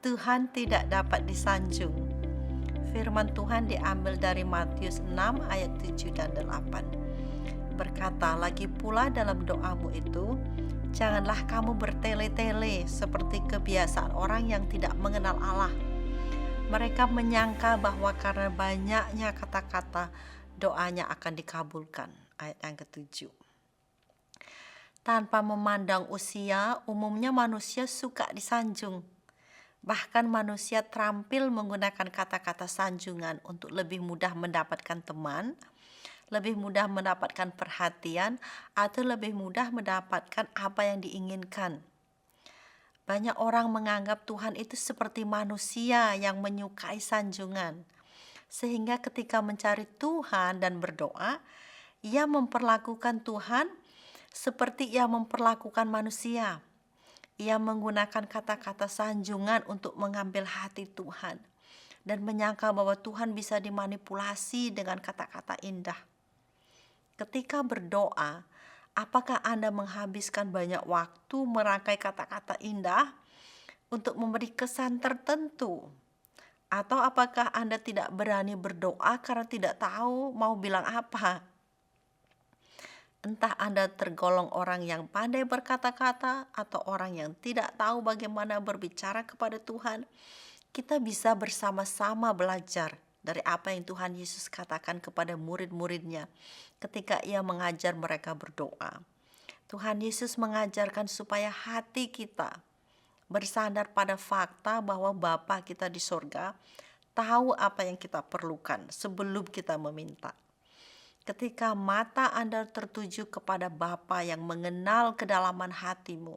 Tuhan tidak dapat disanjung. Firman Tuhan diambil dari Matius 6 ayat 7 dan 8. Berkata lagi pula dalam doamu itu, janganlah kamu bertele-tele seperti kebiasaan orang yang tidak mengenal Allah. Mereka menyangka bahwa karena banyaknya kata-kata, doanya akan dikabulkan. Ayat yang ketujuh. Tanpa memandang usia, umumnya manusia suka disanjung. Bahkan manusia terampil menggunakan kata-kata sanjungan untuk lebih mudah mendapatkan teman, lebih mudah mendapatkan perhatian, atau lebih mudah mendapatkan apa yang diinginkan. Banyak orang menganggap Tuhan itu seperti manusia yang menyukai sanjungan. Sehingga ketika mencari Tuhan dan berdoa, ia memperlakukan Tuhan seperti ia memperlakukan manusia. Ia menggunakan kata-kata sanjungan untuk mengambil hati Tuhan dan menyangka bahwa Tuhan bisa dimanipulasi dengan kata-kata indah. Ketika berdoa, apakah Anda menghabiskan banyak waktu merangkai kata-kata indah untuk memberi kesan tertentu? Atau apakah Anda tidak berani berdoa karena tidak tahu mau bilang apa? Entah Anda tergolong orang yang pandai berkata-kata atau orang yang tidak tahu bagaimana berbicara kepada Tuhan, kita bisa bersama-sama belajar dari apa yang Tuhan Yesus katakan kepada murid-muridnya ketika ia mengajar mereka berdoa. Tuhan Yesus mengajarkan supaya hati kita bersandar pada fakta bahwa Bapa kita di sorga tahu apa yang kita perlukan sebelum kita meminta. Ketika mata Anda tertuju kepada Bapa yang mengenal kedalaman hatimu,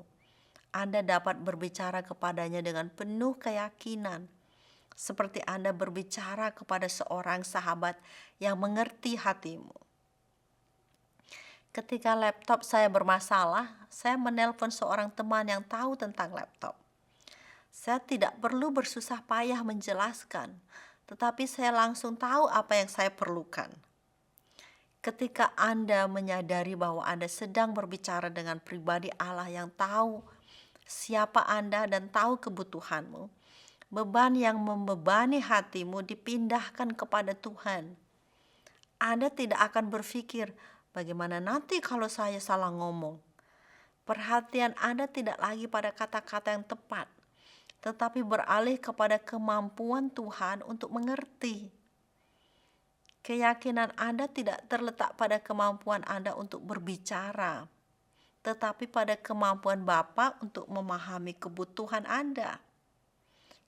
Anda dapat berbicara kepadanya dengan penuh keyakinan, seperti Anda berbicara kepada seorang sahabat yang mengerti hatimu. Ketika laptop saya bermasalah, saya menelpon seorang teman yang tahu tentang laptop. Saya tidak perlu bersusah payah menjelaskan, tetapi saya langsung tahu apa yang saya perlukan. Ketika Anda menyadari bahwa Anda sedang berbicara dengan pribadi Allah yang tahu siapa Anda dan tahu kebutuhanmu, beban yang membebani hatimu dipindahkan kepada Tuhan. Anda tidak akan berpikir, bagaimana nanti kalau saya salah ngomong? Perhatian Anda tidak lagi pada kata-kata yang tepat, tetapi beralih kepada kemampuan Tuhan untuk mengerti. Keyakinan Anda tidak terletak pada kemampuan Anda untuk berbicara, tetapi pada kemampuan Bapa untuk memahami kebutuhan Anda.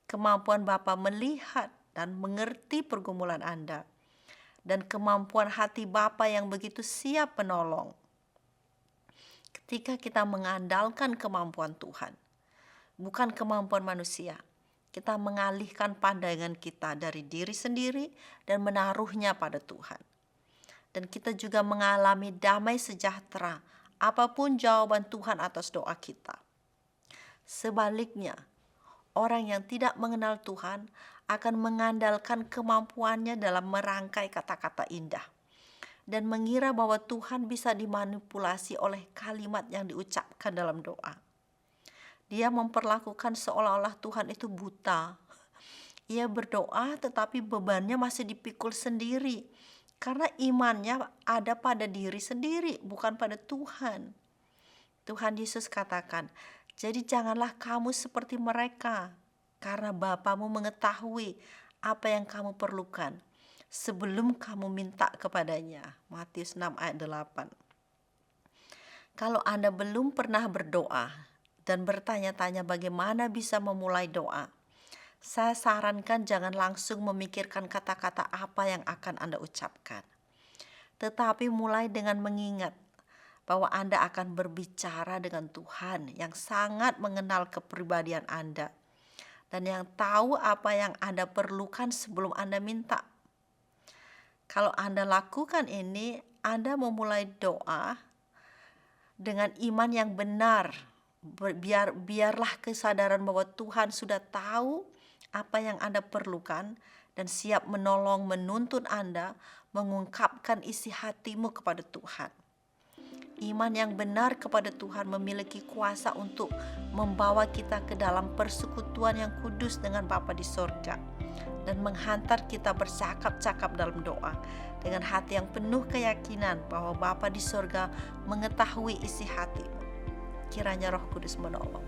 Kemampuan Bapa melihat dan mengerti pergumulan Anda, dan kemampuan hati Bapa yang begitu siap menolong. Ketika kita mengandalkan kemampuan Tuhan, bukan kemampuan manusia, kita mengalihkan pandangan kita dari diri sendiri dan menaruhnya pada Tuhan. Dan kita juga mengalami damai sejahtera apapun jawaban Tuhan atas doa kita. Sebaliknya, orang yang tidak mengenal Tuhan akan mengandalkan kemampuannya dalam merangkai kata-kata indah dan mengira bahwa Tuhan bisa dimanipulasi oleh kalimat yang diucapkan dalam doa. Dia memperlakukan seolah-olah Tuhan itu buta. Ia berdoa tetapi bebannya masih dipikul sendiri karena imannya ada pada diri sendiri, bukan pada Tuhan. Tuhan Yesus katakan, jadi janganlah kamu seperti mereka, karena Bapamu mengetahui apa yang kamu perlukan sebelum kamu minta kepadanya. Matius 6 ayat 8. Kalau Anda belum pernah berdoa dan bertanya-tanya bagaimana bisa memulai doa, saya sarankan jangan langsung memikirkan kata-kata apa yang akan Anda ucapkan. Tetapi mulai dengan mengingat bahwa Anda akan berbicara dengan Tuhan yang sangat mengenal kepribadian Anda dan yang tahu apa yang Anda perlukan sebelum Anda minta. Kalau Anda lakukan ini, Anda memulai doa dengan iman yang benar. Biarlah kesadaran bahwa Tuhan sudah tahu apa yang Anda perlukan dan siap menolong menuntun Anda mengungkapkan isi hatimu kepada Tuhan. Iman yang benar kepada Tuhan memiliki kuasa untuk membawa kita ke dalam persekutuan yang kudus dengan Bapa di sorga, dan menghantar kita bercakap-cakap dalam doa dengan hati yang penuh keyakinan bahwa Bapa di sorga mengetahui isi hatimu. Kiranya Roh Kudus menolong.